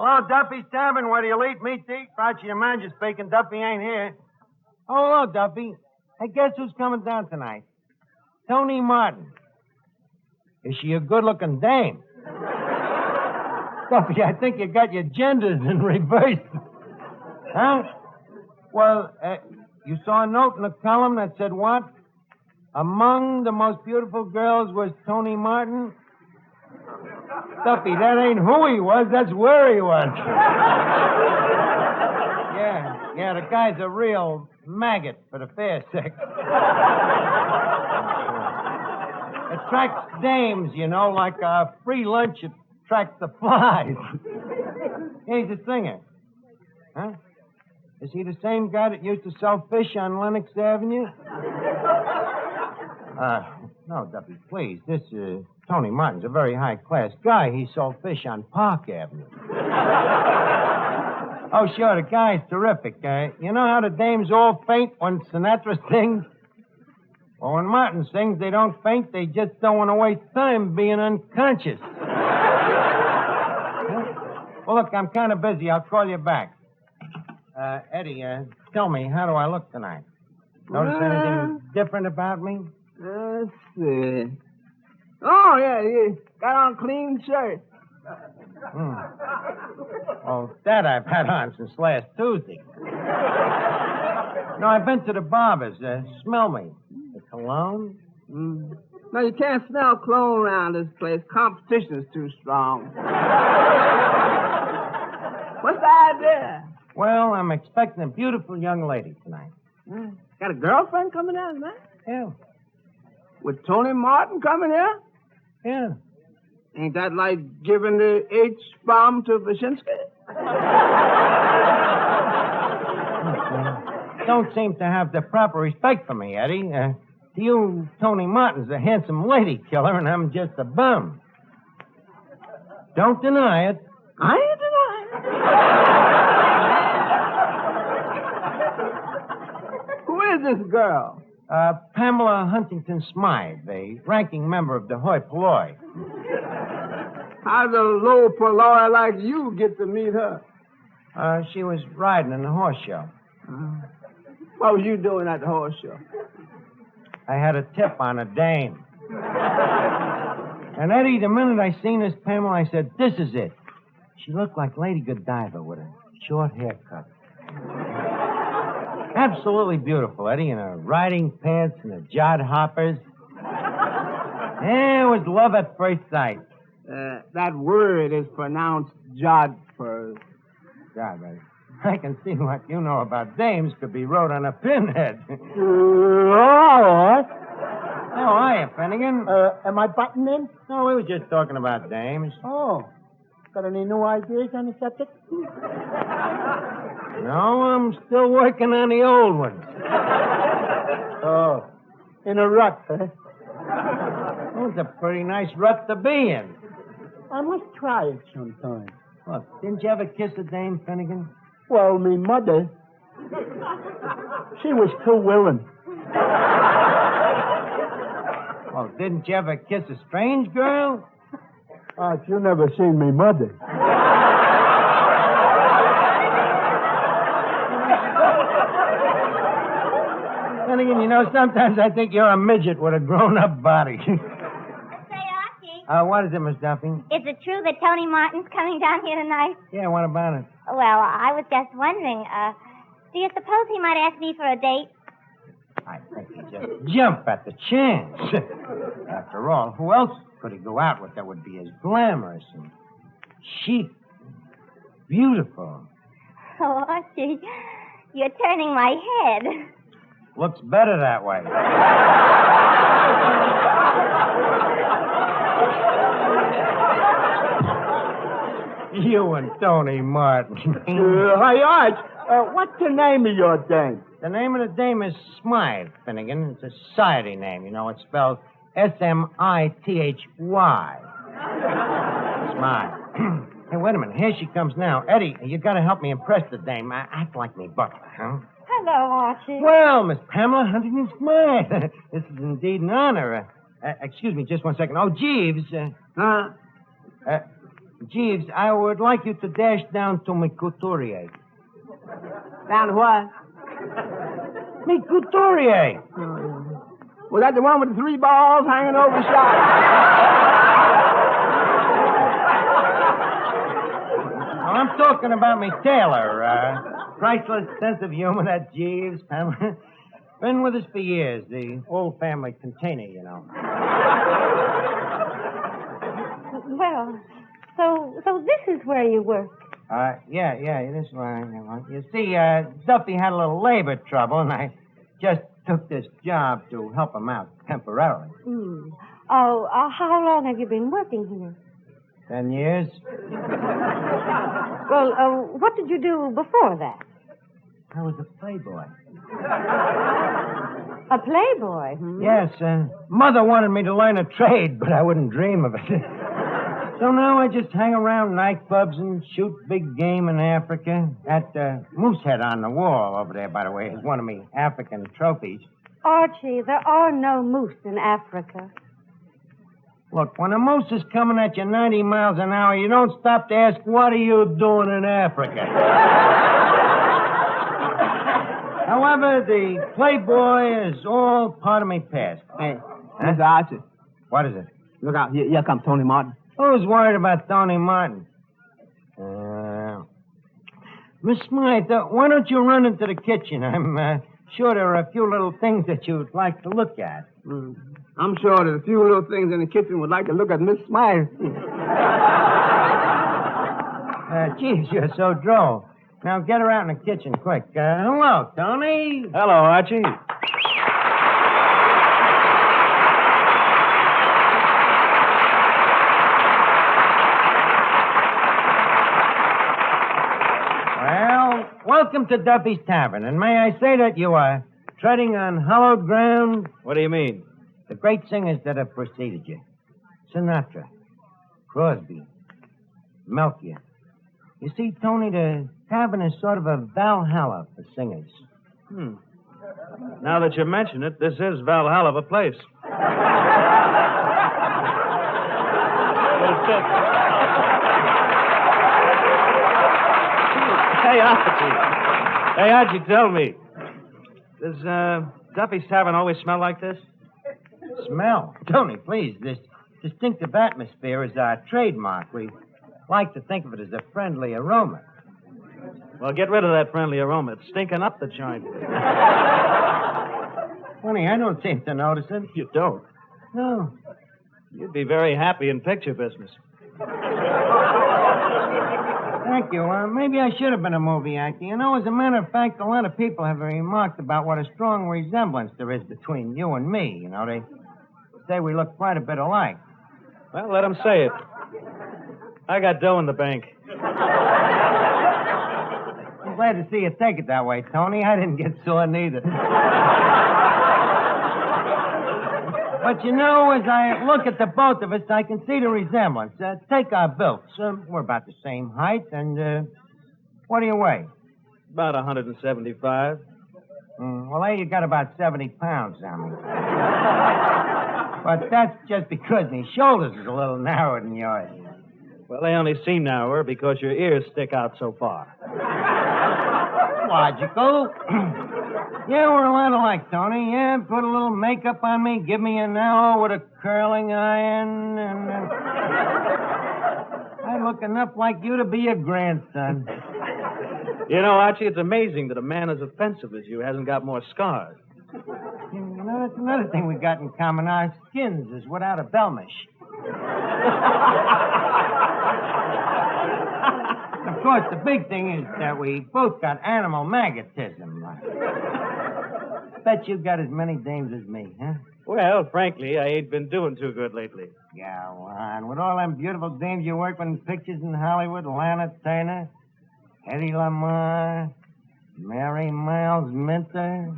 Hello, Duffy's Tavern, where do you eat meat to eat? Grouchy the manager speaking. Duffy ain't here. Oh, hello, Duffy. Hey, guess who's coming down tonight? Tony Martin. Is she a good-looking dame? Duffy, I think you got your genders in reverse. Huh? Well, you saw a note in the column that said what? Among the most beautiful girls was Tony Martin? Duffy, that ain't who he was, that's where he was. Yeah, the guy's a real maggot for the fair sex. Attracts dames, you know, like a free lunch attracts the flies. He's a singer. Huh? Is he the same guy that used to sell fish on Lenox Avenue? No, Duffy, please. This Tony Martin's a very high-class guy. He sold fish on Park Avenue. Oh, sure, the guy's terrific. You know how the dames all faint when Sinatra sings? Well, when Martin sings, they don't faint. They just don't want to waste time being unconscious. Well, look, I'm kind of busy. I'll call you back. Eddie, tell me, how do I look tonight? Notice anything different about me? Let's see. Oh, yeah, you got on a clean shirt. Well, that I've had on since last Tuesday. No, I've been to the barber's. Smell me. The cologne? No, you can't smell cologne around this place. Competition's too strong. What's the idea? Well, I'm expecting a beautiful young lady tonight. Got a girlfriend coming down tonight? Yeah. With Tony Martin coming here? Yeah. Ain't that like giving the H-bomb to Wyszynski? Don't seem to have the proper respect for me, Eddie. To you, Tony Martin's a handsome lady killer, and I'm just a bum. Don't deny it. I ain't denying it. Who is this girl? Pamela Huntington Smythe, a ranking member of the Hoi Polloi. How'd a low polloi like you get to meet her? She was riding in the horse show. What was you doing at the horse show? I had a tip on a dame. And Eddie, the minute I seen this Pamela, I said, this is it. She looked like Lady Godiva with a short haircut. Absolutely beautiful, Eddie, in her riding pants and her jod hoppers. Yeah, it was love at first sight. That word is pronounced jodhpurs. God, I can see what you know about dames could be wrote on a pinhead. Oh, How are you, Finnegan? am I butting in? No, we were just talking about dames. Oh. Got any new ideas on the subject? No, I'm still working on the old ones. Oh. In a rut, huh? Well, it's a pretty nice rut to be in. I must try it sometime. Look, didn't you ever kiss a dame, Finnegan? Well, me mother, she was too willing. Well, didn't you ever kiss a strange girl? You never seen me mother. Finnegan, you know, sometimes I think you're a midget with a grown-up body. Say, Archie. What is it, Miss Duffy? Is it true that Tony Martin's coming down here tonight? Yeah, what about it? Well, I was just wondering, do you suppose he might ask me for a date? I think he just jump at the chance. After all, who else could he go out with that would be as glamorous and chic and beautiful? Oh, Archie, you're turning my head. Looks better that way. You and Tony Martin. Hi, Arch. What's the name of your dame? The name of the dame is Smythe, Finnegan. It's a society name. You know, it's spelled S-M-I-T-H-Y. Smythe. Hey, wait a minute. Here she comes now. Eddie, you got to help me impress the dame. Act like me butler, huh? Hello, Archie. Well, Miss Pamela Huntington Smythe. This is indeed an honor. Excuse me just one second. Oh, Jeeves. Jeeves, I would like you to dash down to my couturier. Down to what? Me couturier. Was that the one with the 3 balls hanging over his shop? Well, I'm talking about me tailor. Priceless sense of humor, that Jeeves. Been with us for years. The old family container, you know. Well, so this is where you work. Yeah, this one. You see, Duffy had a little labor trouble, and I just took this job to help him out temporarily. Oh, how long have you been working here? 10 years. Well, what did you do before that? I was a playboy. A playboy? Yes, Mother wanted me to learn a trade, but I wouldn't dream of it. So now I just hang around nightclubs and shoot big game in Africa. That moosehead on the wall over there, by the way, is one of me African trophies. Archie, there are no moose in Africa. Look, when a moose is coming at you 90 miles an hour, you don't stop to ask, what are you doing in Africa? However, the playboy is all part of me past. Hey, Mr. Archie. What is it? Look out. Here comes Tony Martin. Who's worried about Tony Martin? Miss Smythe, why don't you run into the kitchen? I'm sure there are a few little things that you'd like to look at. I'm sure there's a few little things in the kitchen would like to look at Miss Smythe. Geez, you're so droll. Now get her out in the kitchen, quick. Hello, Tony. Hello, Archie. Well, welcome to Duffy's Tavern, and may I say that you are treading on hallowed ground? What do you mean? The great singers that have preceded you. Sinatra, Crosby, Melchior. You see, Tony, the Tavern is sort of a Valhalla for singers. Now that you mention it, this is Valhalla of a place. Hey, Archie, tell me. Does Duffy's Tavern always smell like this? Smell? Tony, please. This distinctive atmosphere is our trademark. We like to think of it as a friendly aroma. Well, get rid of that friendly aroma. It's stinking up the joint. Funny, I don't seem to notice it. You don't? No. You'd be very happy in picture business. Thank you. Maybe I should have been a movie actor. You know, as a matter of fact, a lot of people have remarked about what a strong resemblance there is between you and me. You know, they say we look quite a bit alike. Well, let them say it. I got dough in the bank. I'm glad to see you take it that way, Tony. I didn't get sore neither. But you know, as I look at the both of us, I can see the resemblance. Take our builds. We're about the same height, and what do you weigh? About 175. Well, there you got about 70 pounds on me. But that's just because my shoulders is a little narrower than yours. Well, they only seem narrower because your ears stick out so far. Logical. Yeah, we're a lot alike, Tony. Yeah, put a little makeup on me, give me an arrow with a curling iron, and I look enough like you to be your grandson. You know, Archie, it's amazing that a man as offensive as you hasn't got more scars. You know, that's another thing we got in common. Our skins is without a belmish. Of course, the big thing is that we both got animal magnetism. Bet you've got as many dames as me, huh? Well, frankly, I ain't been doing too good lately. Yeah, on. With all them beautiful dames you work with in pictures in Hollywood, Lana Turner, Eddie Lamar, Mary Miles Minter.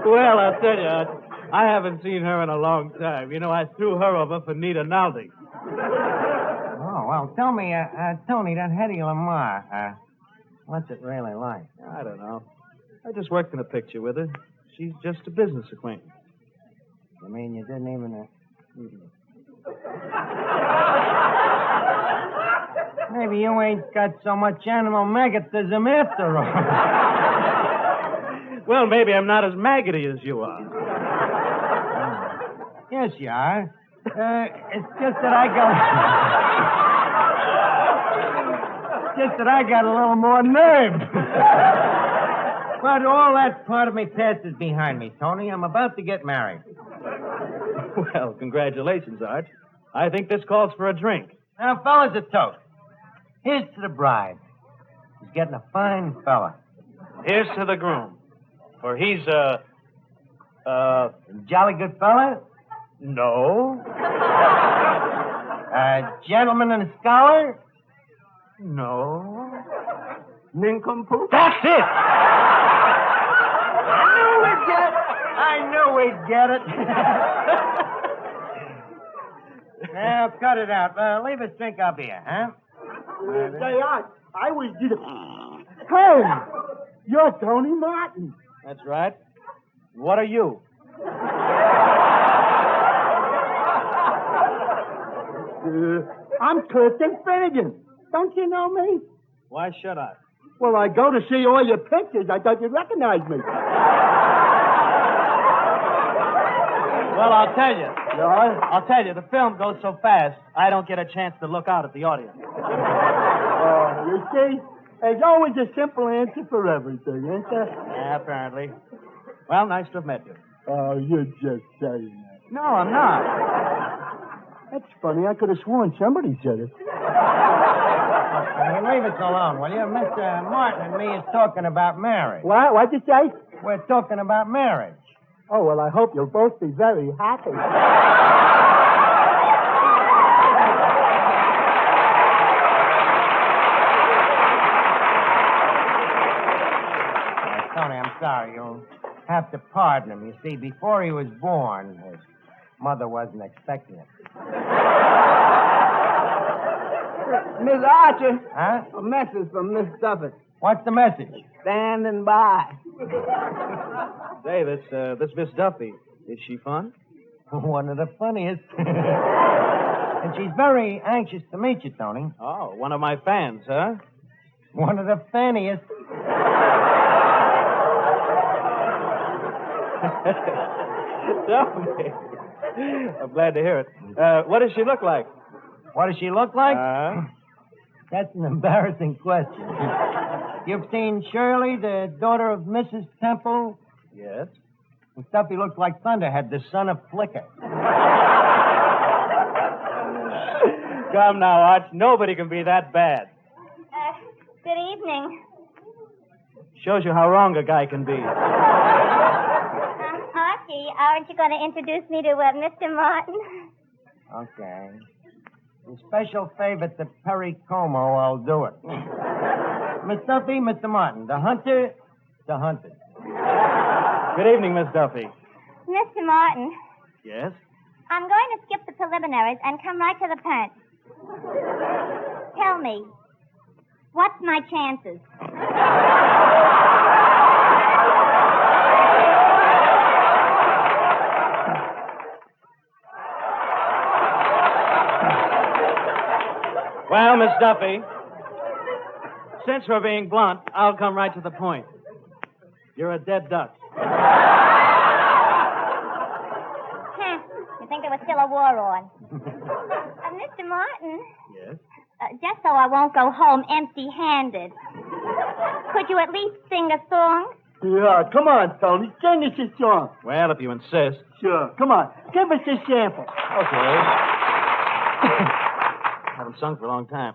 Well, I'll tell you, I haven't seen her in a long time. You know, I threw her over for Nita Naldi. Oh, well, tell me, Tony, that Hedy Lamar, what's it really like? I don't know. I just worked in a picture with her. She's just a business acquaintance. You mean you didn't even... Maybe you ain't got so much animal maggotism after all. Well, maybe I'm not as maggoty as you are. Yes, you are. It's just that I got a little more nerve. But all that part of me past is behind me, Tony. I'm about to get married. Well, congratulations, Arch. I think this calls for a drink. Now, fellas, a toast. Here's to the bride. He's getting a fine fella. Here's to the groom. For he's A jolly good fella? No. A gentleman and a scholar? No. Nincompoop. That's it! I knew we'd get it. Now, cut it out. Leave us drink our beer, huh? Say, I was just... Hey, you're Tony Martin. That's right. What are you? I'm Clifton Finnegan. Don't you know me? Why should I? Well, I go to see all your pictures. I thought you'd recognize me. Well, I'll tell you. Yeah? I'll tell you, the film goes so fast, I don't get a chance to look out at the audience. You see, there's always a simple answer for everything, ain't there? Yeah, apparently. Well, nice to have met you. Oh, you're just saying that. No, I'm not. That's funny. I could have sworn somebody said it. Leave us alone, will you? Mr. Martin and me is talking about marriage. What? What'd you say? We're talking about marriage. Oh, well, I hope you'll both be very happy. Tony, I'm sorry. You'll have to pardon him. You see, before he was born, his mother wasn't expecting it. Miss Archer. Huh? A message from Miss Duffy. What's the message? Standing by. Say, this Miss Duffy, is she fun? One of the funniest. And she's very anxious to meet you, Tony. Oh, one of my fans, huh? One of the funniest. Tell me. I'm glad to hear it. What does she look like? What does she look like? That's an embarrassing question. You've seen Shirley, the daughter of Mrs. Temple? Yes. And Duffy looks like Thunderhead, the son of Flicker. Come now, Arch. Nobody can be that bad. Good evening. Shows you how wrong a guy can be. Archie, aren't you going to introduce me to Mr. Martin? Okay. In special favor to Perry Como, I'll do it. Miss Duffy, Mr. Martin. The hunter, the hunted. Good evening, Miss Duffy. Mr. Martin, Yes? I'm going to skip the preliminaries and come right to the point. Tell me, what's my chances? Well, Miss Duffy, since we're being blunt, I'll come right to the point. You're a dead duck. You think there was still a war on? Mr. Martin, Yes? just so I won't go home empty-handed, could you at least sing a song? Yeah, come on, Tony. Sing us a song. Well, if you insist. Sure. Come on. Give us a sample. Okay. Haven't sung for a long time.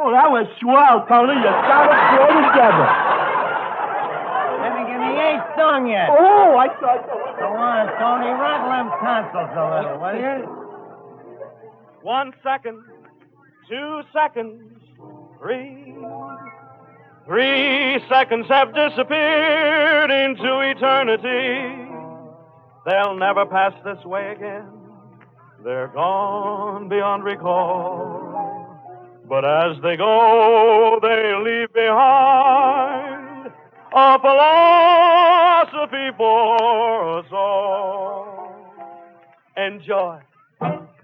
Oh, that was swell, Tony. You sounded great as ever. Haven't given me 8 song yet. Oh, I thought that was... Go on, Tony. Rattle them tonsils a little, will you? 1 second, 2 seconds, 3. 3 seconds have disappeared into eternity. They'll never pass this way again. They're gone beyond recall. But as they go, they leave behind a forlorn for us all. Enjoy,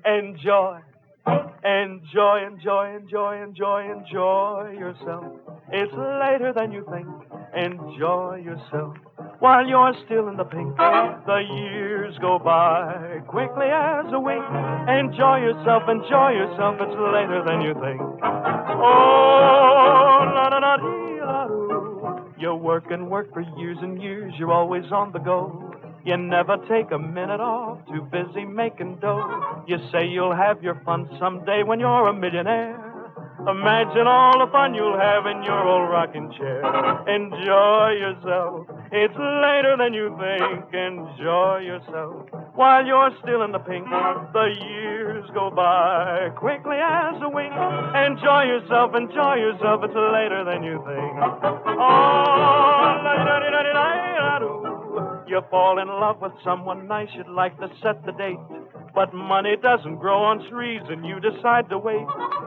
enjoy, enjoy, enjoy, enjoy, enjoy, enjoy yourself. It's later than you think. Enjoy yourself while you're still in the pink. The years go by quickly as a wink. Enjoy yourself, enjoy yourself. It's later than you think. Oh, la da da dee la doo. You work and work for years and years. You're always on the go. You never take a minute off, too busy making dough. You say you'll have your fun someday when you're a millionaire. Imagine all the fun you'll have in your old rocking chair. Enjoy yourself. It's later than you think. Enjoy yourself while you're still in the pink. The years go by quickly as a wink. Enjoy yourself, enjoy yourself. It's later than you think. Oh, la-di-da-di-da-di-da-di-da-doo. You fall in love with someone nice, you'd like to set the date. But money doesn't grow on trees and you decide to wait.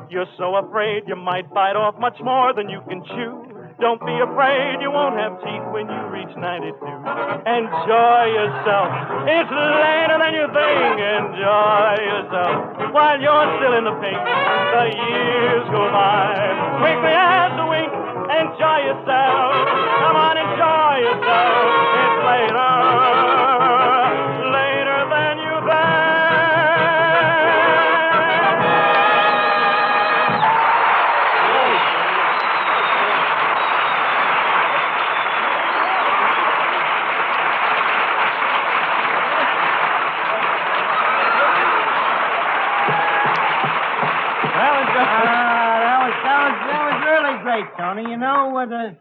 You're so afraid you might bite off much more than you can chew. Don't be afraid you won't have teeth when you reach 92. Enjoy yourself. It's later than you think. Enjoy yourself while you're still in the pink. The years go by quickly as a wink. Enjoy yourself. Come on, enjoy yourself. It's later than you think. That was really great, Tony. You know, with a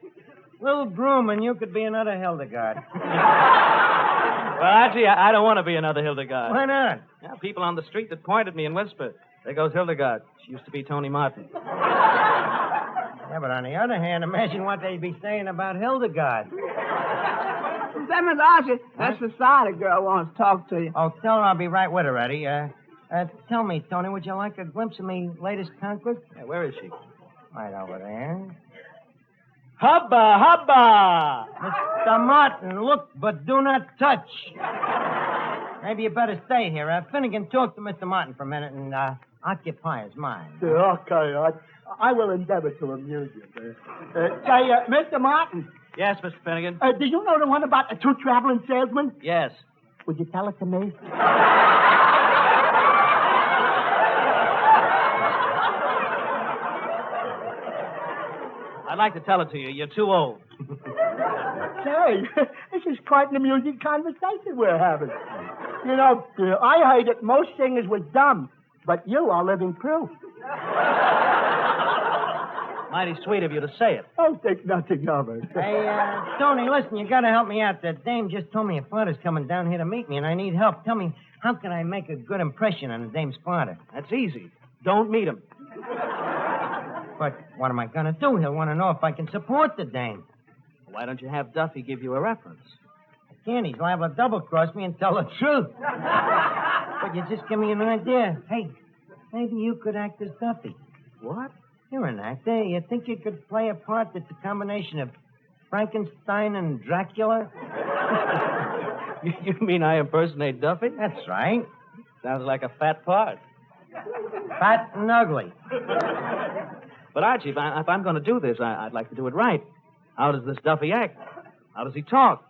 little grooming, you could be another Hildegard. Well, Archie, I don't want to be another Hildegard. Why not? Yeah, people on the street that point at me and whisper, there goes Hildegard. She used to be Tony Martin. Yeah, but on the other hand, imagine what they'd be saying about Hildegard. Say, Miss Archie, that society girl wants to talk to you. Oh, tell her I'll be right with her, Eddie. Tell me, Tony, would you like a glimpse of me latest conquest? Yeah, where is she? Right over there. Hubba, hubba! Mr. Martin, look, but do not touch. Maybe you better stay here. Finnegan, talk to Mr. Martin for a minute and occupy his mind. Okay, I will endeavor to amuse you. Mr. Martin, Yes, Mr. Finnegan. do you know the one about the two traveling salesmen? Yes. Would you tell it to me? I'd like to tell it to you. You're too old. Say, this is quite an amusing conversation we're having. You know, I heard that most singers were dumb, but you are living proof. Mighty sweet of you to say it. I'll think nothing of it. Hey, Tony, listen, you gotta help me out. The dame just told me her father's coming down here to meet me, and I need help. Tell me, how can I make a good impression on the dame's father? That's easy. Don't meet him. But what am I gonna do? He'll want to know if I can support the dame. Why don't you have Duffy give you a reference? I can't. He's liable to double-cross me and tell the truth. But you just give me an idea. Hey, maybe you could act as Duffy. What? You're an actor. You think you could play a part that's a combination of Frankenstein and Dracula? You mean I impersonate Duffy? That's right. Sounds like a fat part. Fat and ugly. But, Archie, if I'm going to do this, I'd like to do it right. How does this Duffy act? How does he talk?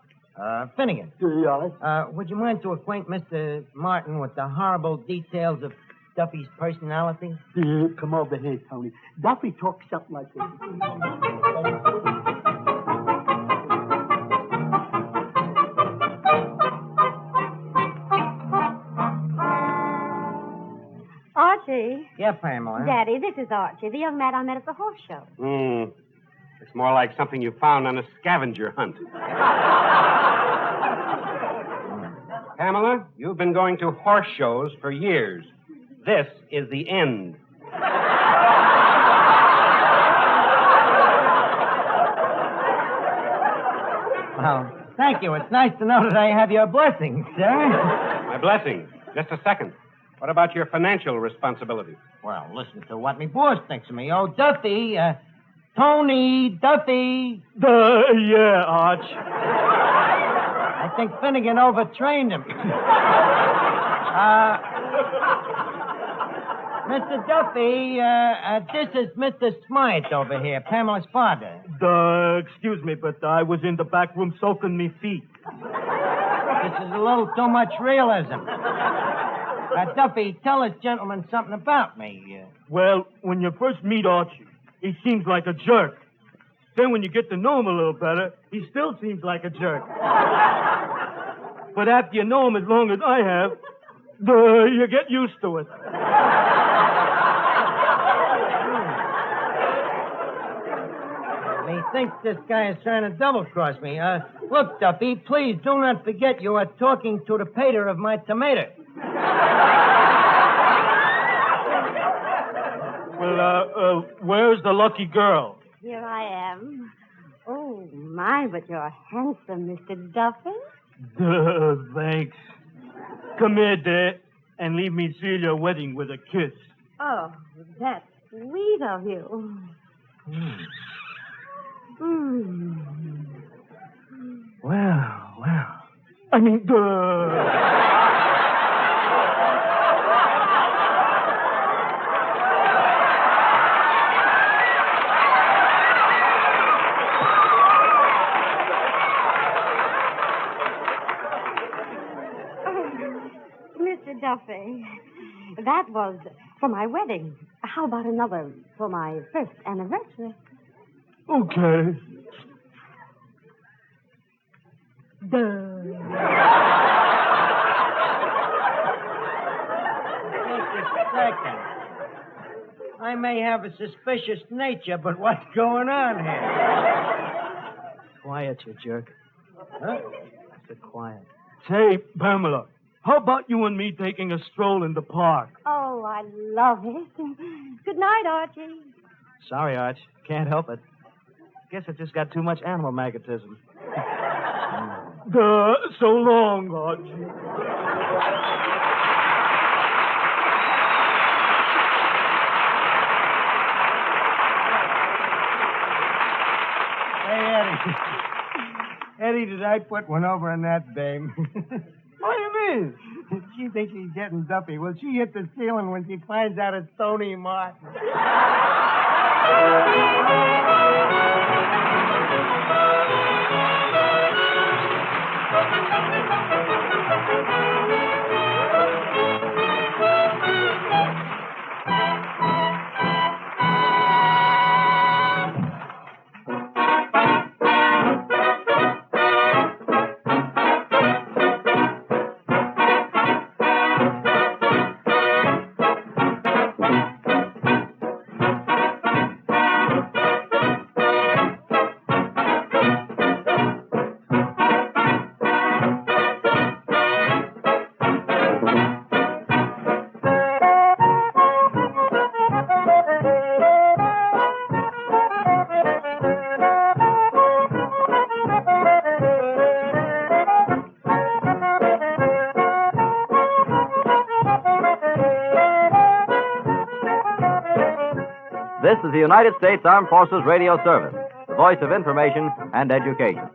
Finnegan, Yes? would you mind to acquaint Mr. Martin with the horrible details of Duffy's personality? Come over here, Tony. Duffy talks something like this. Archie. Yeah, Pamela. Daddy, this is Archie, the young man I met at the horse show. It's more like something you found on a scavenger hunt. Pamela, you've been going to horse shows for years. This is the end. Well, thank you. It's nice to know that I have your blessings, sir. My blessing. Just a second. What about your financial responsibilities? Well, listen to what me boss thinks of me. Oh, Duffy, Tony, Duffy. Yeah, Arch. I think Finnegan overtrained him. Mr. Duffy, this is Mr. Smythe over here, Pamela's father. Excuse me, but I was in the back room soaking me feet. This is a little too much realism. Duffy, tell this gentleman something about me. Well, when you first meet Archie, he seems like a jerk. Then when you get to know him a little better, he still seems like a jerk. But after you know him as long as I have, you get used to it. He thinks this guy is trying to double-cross me. Look, Duffy, please do not forget you are talking to the pater of my tomato. Well, where's the lucky girl? Here I am. Oh, my, but you're handsome, Mr. Duffy. Thanks. Come here, Dad, and leave me seal your wedding with a kiss. Oh, that's sweet of you. Well. I mean, Mr. Duffy, that was for my wedding. How about another for my first anniversary? Okay. Just a second. I may have a suspicious nature, but what's going on here? Quiet, you jerk. Huh? I said quiet. Say, Pamela, how about you and me taking a stroll in the park? Oh, I love it. Good night, Archie. Sorry, Arch. Can't help it. Guess I just got too much animal magnetism. So long, Archie. Hey, Eddie, did I put one over on that dame? What do you mean? She thinks she's getting Duffy. Well, she hit the ceiling when she finds out it's Tony Martin. This is the United States Armed Forces Radio Service, the voice of information and education.